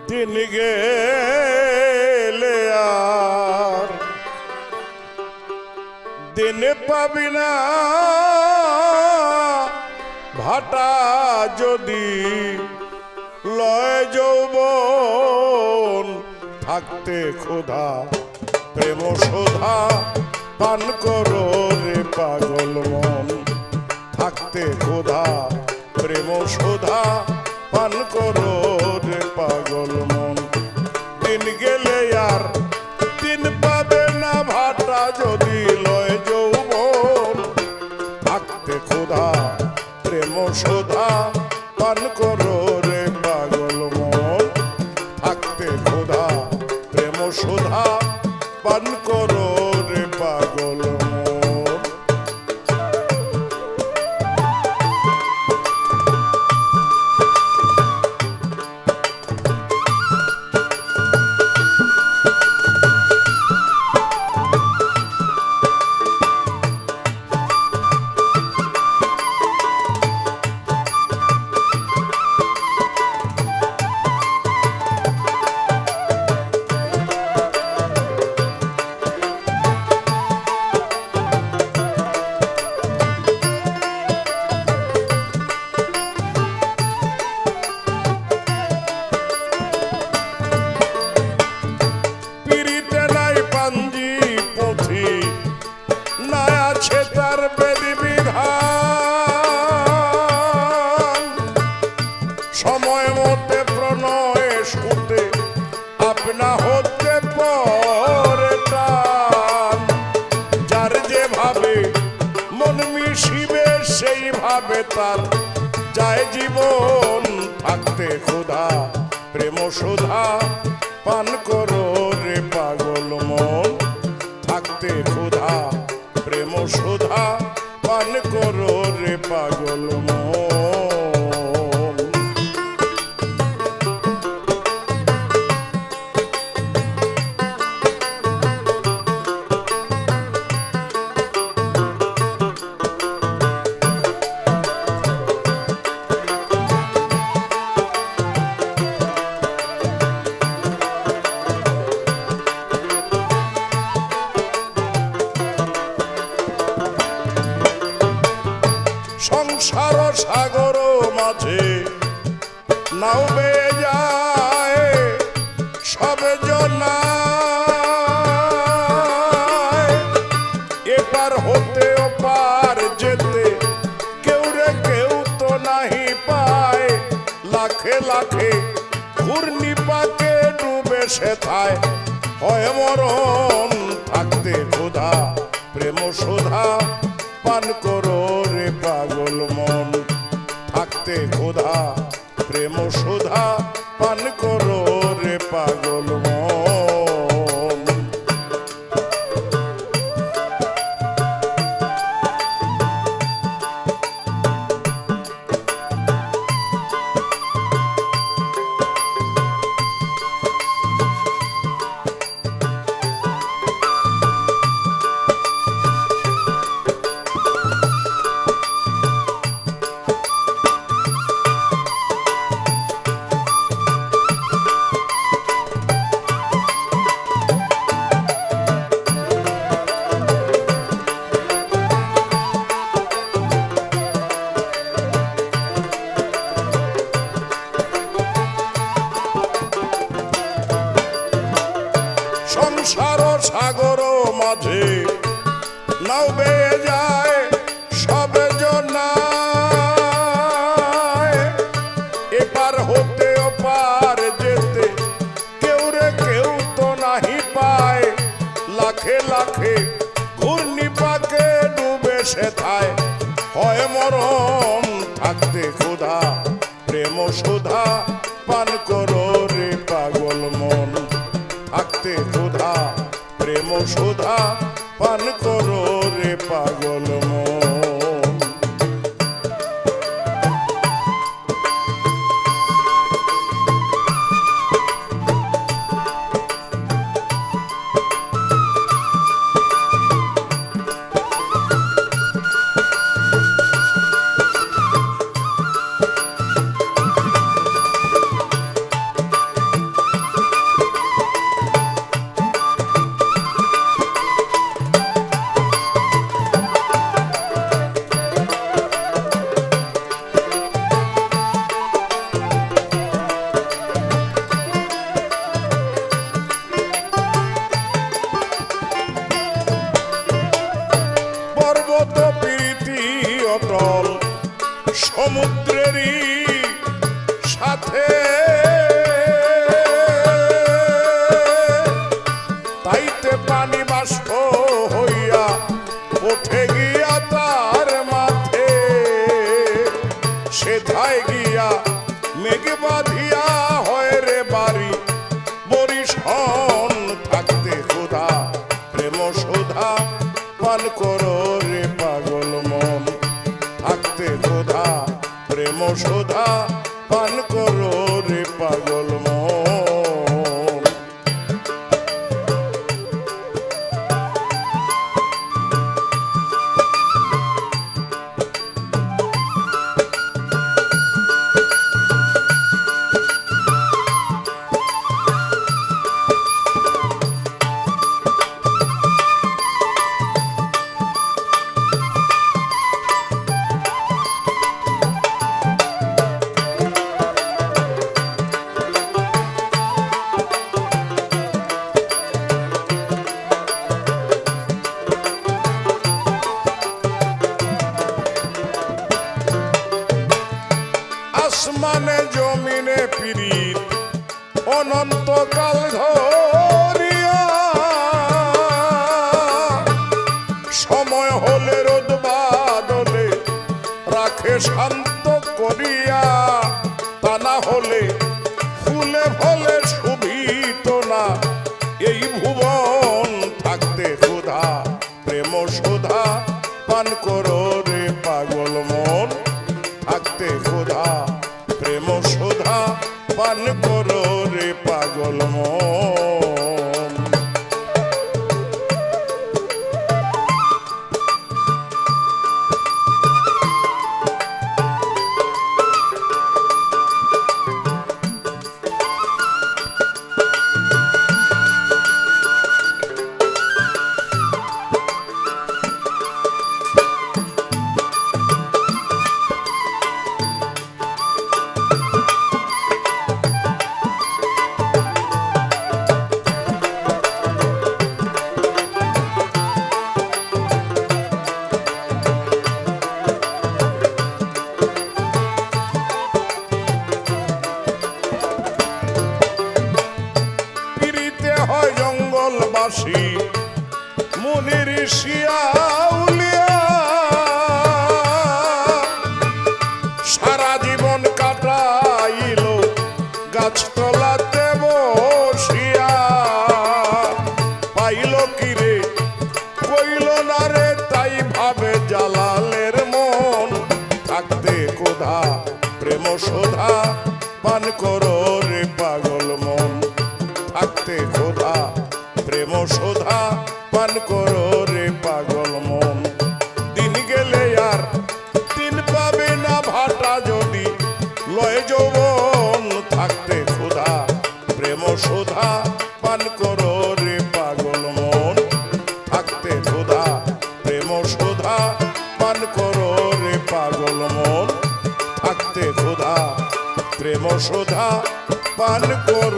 দিন গেলে আর দিন পাবি না, ভাটা যদি লয় যৌবন, থাকতে ক্ষুধা প্রেম সুধা পান করো রে পাগল মন। থাকতে ক্ষুধা প্রেম সুধা পান করো রে পাগল মন। দিন গেলে আর দিন পাবে না, ভাটা যদি লয় যৌবন, থাকতে ক্ষুধা প্রেম সুধা পান করো রে পাগল মন। থাকতে ক্ষুধা প্রেম সুধা পান করো রে পাগল মন। সময় মতে প্রণয় শুতে আপনা হতে পরে টান। যার যেভাবে মন মিশিবে সেইভাবে তার যায় জীবন। থাকতে ক্ষুধা প্রেম সুধা পান করো রে পাগল মন। থাকতে ক্ষুধা প্রেম সুধা পান করো রে পাগল মন। সংসার সাগর মাঝে নাও বেয়ে যায় সবে জনায়। এপার হতে ওপার যেতে কেউ রে কেউ তো নাহি পায়। লাখে লাখে ঘূর্ণিপাকে ডুবে সেথায় হয় মরণ। থাকতে ক্ষুধা প্রেম সুধা পান করো রে পাগল মন। থাকতে ক্ষুধা প্রেম সুধা পান করো রে পাগল মন। সংসার সাগর মাঝে নাও বেয়ে যায় সবে জনায়। এপার হতে ওপার যেতে কেউ রে কেউ তো নাহি পায়। লাখে লাখে ঘূর্ণিপাকে ডুবে সেথায় হয় মরণ। থাকতে ক্ষুধা প্রেম সুধা পান করো রে পাগল মন। থাকতে ক্ষুধা প্রেম প্রেম সুধা পান করো রে পাগল মন। পর্বত প্রীতি অটল সমুদ্রেরই সাথে, তাইতে পানি বাষ্প হইয়া ওঠে গিয়া তার মাথে, সেথায় গিয়া মেঘ বাঁধিয়া হয় রে বাড়ি বরিশন থাকতে ক্ষুধা প্রেম সুধা পান করো রে পাগল মন। থাকতে ক্ষুধা প্রেম সুধা পান করো রে পাগল মন। আসমানে জমিনে পীড়িত অনন্তকাল ধরিয়া, সময় হলে রোদ বাদলে রাখে শান্ত করিয়া, তা না হলে ফুলে ফলে শুভিত না এই ভুবন। থাকতে ক্ষুধা প্রেম সুধা পান করো রে পাগল মন। থাকতে ক্ষুধা প্রেম সুধা পান করো রে পাগল মন। জঙ্গলবাসী মুনি ঋষি আউলিয়া, সারা জীবন কাটাইল গাছতলাতে বসিয়া। পাইল কিরে কইল না রে তাই ভাবে জালালের মন। থাকতে ক্ষুধা প্রেম সুধা পান করো রে পাগল মন। থাকতে ক্ষুধা প্রেম সুধা পান করো রে পাগল মন। দিন গেলে আর দিন পাবে না ভাটা যদি লয় যৌবন। থাকতে ক্ষুধা প্রেম সুধা পান করো রে পাগল মন। থাকতে ক্ষুধা প্রেম সুধা পান করো রে পাগল মন। থাকতে ক্ষুধা প্রেম সুধা পান করো।